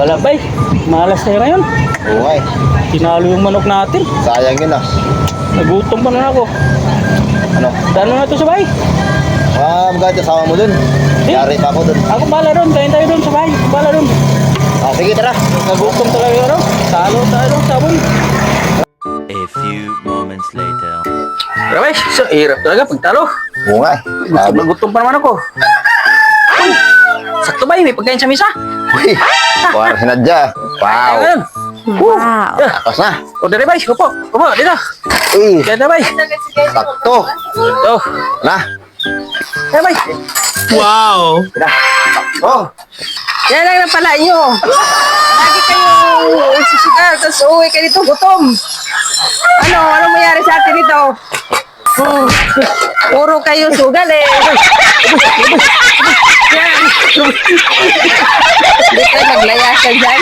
Wala bay. Malas tayo ngayon. Oo nga eh. Tinalo yung manok natin. Sayang yun ah. Nagutom pa na ako. Ano? Dano na to sa bahay. Magkakit kasama mo dun. Yari pa ako dun. Ako bala doon. Kain tayo doon sa bahay. Bala doon. Sige, tara. Nagutom talaga yun. Talo tayo doon. Sabon. A few moments later. Grabe. So, hirap talaga pagtalo. Oo nga eh. Sobrang gutom pa naman ako. Uy! Sakto ba? May pagkain sa misa? Uy, parang sinadya. Wow. Ayun. Wow. Tapos na. O, dali bay. Upo. Upo. Dito. Uy, Kaya na bay. sakto. Ito. Na. Kaya bay. Wow. Oh, Yan lang na pala nyo. Lagi kayo sisigaw, tapos uwi kayo dito, gutom. Ano mayari sa atin ito? Puro kayo sugal eh. Yan. Hindi kayo maglayasan dyan.